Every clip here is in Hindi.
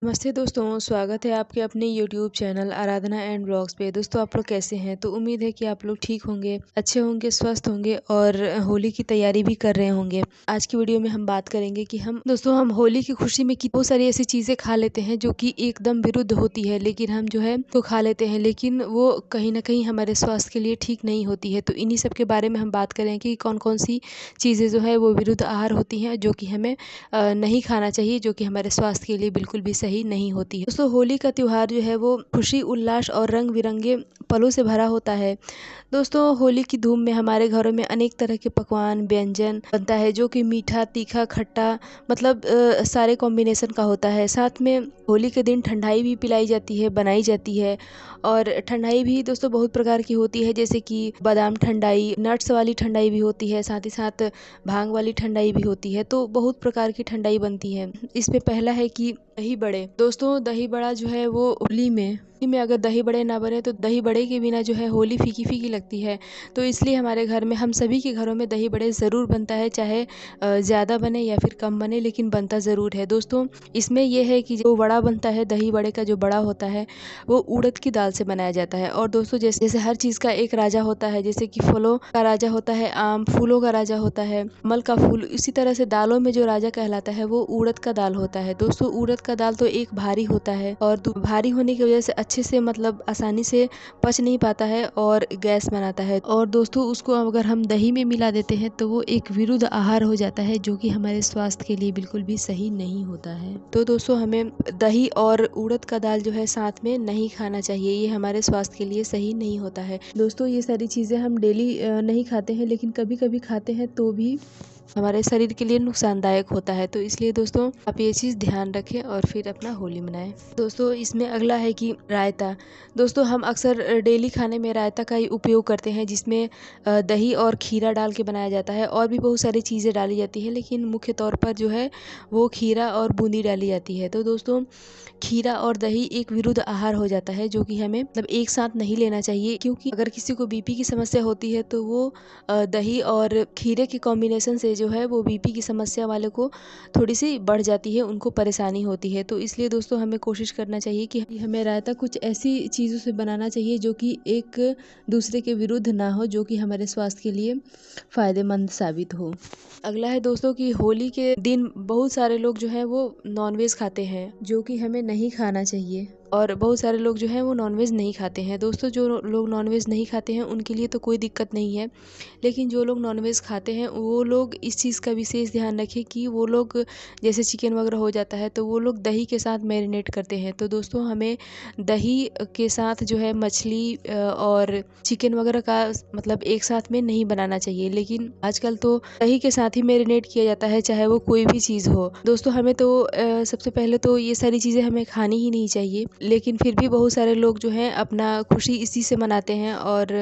नमस्ते दोस्तों, स्वागत है आपके अपने YouTube channel Aradhana and blogs पे। दोस्तों आप लोग कैसे हैं? तो उम्मीद है कि आप लोग ठीक होंगे, अच्छे होंगे, स्वस्थ होंगे और होली की तैयारी भी कर रहे होंगे। आज की वीडियो में हम बात करेंगे कि हम होली की खुशी में बहुत सारी ऐसी चीज़ें खा लेते हैं जो कि एकदम विरुद्ध होती है, लेकिन हम जो है तो खा लेते हैं, लेकिन वो कहीं न कहीं हमारे स्वास्थ्य के लिए ठीक नहीं होती है। तो इन्हीं सब के बारे में हम बात करें कि कौन-कौन सी चीज़ें जो है वो विरुद्ध आहार होती हैं, जो कि हमें नहीं खाना चाहिए, जो कि हमारे स्वास्थ्य के लिए बिल्कुल भी सही नहीं होती है। दोस्तों होली का त्योहार जो है वो खुशी, उल्लास और रंग-बिरंगे पलों से भरा होता है। दोस्तों होली की धूम में हमारे घरों में अनेक तरह के पकवान, व्यंजन बनता है जो कि मीठा, तीखा, खट्टा मतलब सारे कॉम्बिनेशन का होता है। साथ में होली के दिन ठंडाई भी पिलाई जाती है, बनाई जाती है और ठंडाई भी दोस्तों बहुत प्रकार की होती है, जैसे कि बादाम ठंडाई, नट्स वाली ठंडाई भी होती है, साथ ही साथ भांग वाली ठंडाई भी होती है। तो बहुत प्रकार की ठंडाई बनती है। इसमें पहला है कि दही बड़े। दोस्तों दही बड़ा जो है वो होली में अगर दही बड़े ना बने तो दही बड़े के बिना जो है होली फीकी फीकी लगती है। तो इसलिए हमारे घर में, हम सभी के घरों में दही बड़े ज़रूर बनता है, चाहे ज़्यादा बने या फिर कम बने, लेकिन बनता ज़रूर है। दोस्तों इसमें यह है कि जो बड़ा बनता है, दही बड़े का जो बड़ा होता है वो उड़द की दाल से बनाया जाता है। और दोस्तों जैसे जैसे हर चीज़ का एक राजा होता है, जैसे कि फलों का राजा होता है आम, फूलों का राजा होता है कमल का फूल, इसी तरह से दालों में जो राजा कहलाता है वो उड़द का दाल होता है। दोस्तों उड़द का दाल तो एक भारी होता है और भारी होने की वजह से अच्छे से मतलब आसानी से पच नहीं पाता है और गैस बनाता है। और दोस्तों उसको अगर हम दही में मिला देते हैं तो वो एक विरुद्ध आहार हो जाता है, जो कि हमारे स्वास्थ्य के लिए बिल्कुल भी सही नहीं होता है। तो दोस्तों हमें दही और उड़द का दाल जो है साथ में नहीं खाना चाहिए, ये हमारे स्वास्थ्य के लिए सही नहीं होता है। दोस्तों ये सारी चीज़ें हम डेली नहीं खाते हैं, लेकिन कभी कभी खाते हैं तो भी हमारे शरीर के लिए नुकसानदायक होता है। तो इसलिए दोस्तों आप ये चीज़ ध्यान रखें और फिर अपना होली मनाएं। दोस्तों इसमें अगला है कि रायता। दोस्तों हम अक्सर डेली खाने में रायता का ही उपयोग करते हैं, जिसमें दही और खीरा डाल के बनाया जाता है और भी बहुत सारी चीज़ें डाली जाती है, लेकिन मुख्य तौर पर जो है वो खीरा और बूंदी डाली जाती है। तो दोस्तों खीरा और दही एक विरुद्ध आहार हो जाता है, जो कि हमें मतलब एक साथ नहीं लेना चाहिए, क्योंकि अगर किसी को बीपी की समस्या होती है तो वो दही और खीरे के कॉम्बिनेशन से जो है वो बीपी की समस्या वाले को थोड़ी सी बढ़ जाती है, उनको परेशानी होती है। तो इसलिए दोस्तों हमें कोशिश करना चाहिए कि हमें रायता कुछ ऐसी चीज़ों से बनाना चाहिए जो कि एक दूसरे के विरुद्ध ना हो, जो कि हमारे स्वास्थ्य के लिए फ़ायदेमंद साबित हो। अगला है दोस्तों कि होली के दिन बहुत सारे लोग जो हैं वो नॉनवेज खाते हैं, जो कि हमें नहीं खाना चाहिए। और बहुत सारे लोग जो हैं वो नॉनवेज नहीं खाते हैं। दोस्तों जो लोग नॉनवेज नहीं खाते हैं उनके लिए तो कोई दिक्कत नहीं है, लेकिन जो लोग नॉनवेज खाते हैं वो लोग इस चीज़ का विशेष ध्यान रखें कि वो लोग जैसे चिकन वगैरह हो जाता है तो वो लोग दही के साथ मैरिनेट करते हैं। तो दोस्तों हमें दही के साथ जो है मछली और चिकन वगैरह का मतलब एक साथ में नहीं बनाना चाहिए, लेकिन आजकल तो दही के साथ ही मैरिनेट किया जाता है, चाहे वो कोई भी चीज़ हो। दोस्तों हमें तो सबसे पहले तो ये सारी चीज़ें हमें खानी ही नहीं चाहिए, लेकिन फिर भी बहुत सारे लोग जो हैं अपना खुशी इसी से मनाते हैं और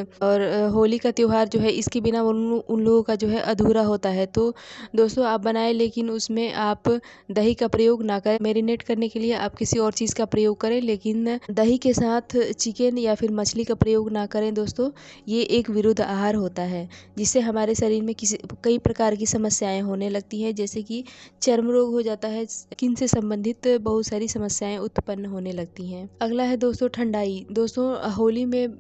होली का त्यौहार जो है इसके बिना उन लोगों का जो है अधूरा होता है। तो दोस्तों आप बनाएं, लेकिन उसमें आप दही का प्रयोग ना करें। मैरिनेट करने के लिए आप किसी और चीज़ का प्रयोग करें, लेकिन दही के साथ चिकन या फिर मछली का प्रयोग ना करें। दोस्तों ये एक विरुद्ध आहार होता है, जिससे हमारे शरीर में कई प्रकार की समस्याएं होने लगती हैं, जैसे कि चर्म रोग हो जाता है, स्किन से संबंधित बहुत सारी समस्याएं उत्पन्न होने लगती हैं। अगला है दोस्तों ठंडाई। दोस्तों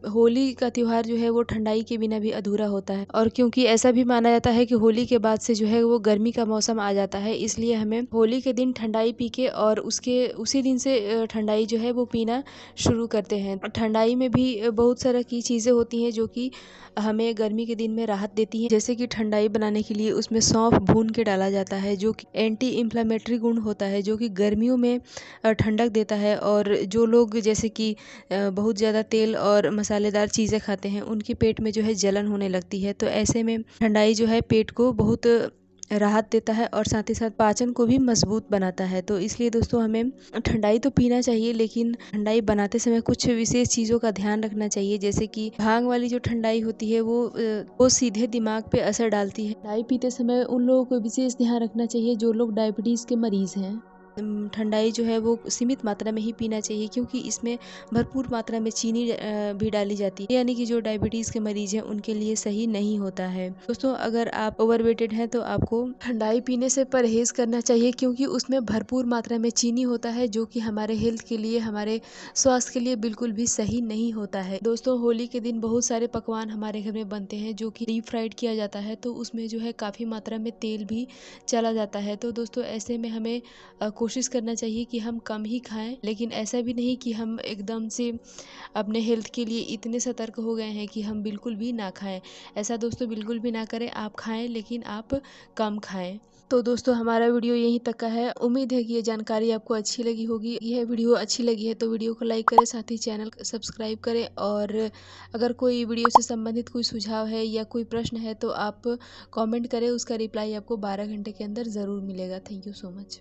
होली का त्योहार जो है वो ठंडाई के बिना भी अधूरा होता है, और क्योंकि ऐसा भी माना जाता है कि होली के बाद से जो है वो गर्मी का मौसम आ जाता है, इसलिए हमें होली के दिन ठंडाई पी के और उसके उसी दिन से ठंडाई जो है वो पीना शुरू करते हैं। ठंडाई में भी बहुत सारा की चीज़ें होती हैं जो कि हमें गर्मी के दिन में राहत देती हैं, जैसे कि ठंडाई बनाने के लिए उसमें सौंफ भून के डाला जाता है, जो कि एंटी इन्फ्लेमेटरी गुण होता है, जो कि गर्मियों में ठंडक देता है। और जो लोग जैसे कि बहुत ज़्यादा तेल और मसालेदार चीज़ें खाते हैं उनके पेट में जो है जलन होने लगती है। तो ऐसे में ठंडाई जो है पेट को बहुत राहत देता है और साथ ही साथ पाचन को भी मजबूत बनाता है। तो इसलिए दोस्तों हमें ठंडाई तो पीना चाहिए, लेकिन ठंडाई बनाते समय कुछ विशेष चीज़ों का ध्यान रखना चाहिए, जैसे कि भांग वाली जो ठंडाई होती है वो सीधे दिमाग पे असर डालती है। ठंडाई पीते समय उन लोगों को विशेष ध्यान रखना चाहिए जो लोग डायबिटीज़ के मरीज़ हैं। ठंडाई जो है वो सीमित मात्रा में ही पीना चाहिए, क्योंकि इसमें भरपूर मात्रा में चीनी भी डाली जाती है, यानी कि जो डायबिटीज़ के मरीज हैं उनके लिए सही नहीं होता है। दोस्तों, अगर आप ओवरवेटेड हैं तो आपको ठंडाई पीने से परहेज करना चाहिए, क्योंकि उसमें भरपूर मात्रा में चीनी होता है, जो कि हमारे हेल्थ के लिए, हमारे स्वास्थ्य के लिए बिल्कुल भी सही नहीं होता है। दोस्तों, होली के दिन बहुत सारे पकवान हमारे घर में बनते हैं जो कि डीप फ्राइड किया जाता है, तो उसमें जो है काफ़ी मात्रा में तेल भी चला जाता है। तो दोस्तों, ऐसे में हमें कोशिश करना चाहिए कि हम कम ही खाएं, लेकिन ऐसा भी नहीं कि हम एकदम से अपने हेल्थ के लिए इतने सतर्क हो गए हैं कि हम बिल्कुल भी ना खाएं। ऐसा दोस्तों बिल्कुल भी ना करें, आप खाएं लेकिन आप कम खाएं। तो दोस्तों, हमारा वीडियो यहीं तक का है। उम्मीद है कि ये जानकारी आपको अच्छी लगी होगी। यह वीडियो अच्छी लगी है तो वीडियो को लाइक करें, साथ ही चैनल को सब्सक्राइब करें, और अगर कोई वीडियो से संबंधित कोई सुझाव है या कोई प्रश्न है तो आप कमेंट करें, उसका रिप्लाई आपको 12 घंटे के अंदर ज़रूर मिलेगा। Thank you so much.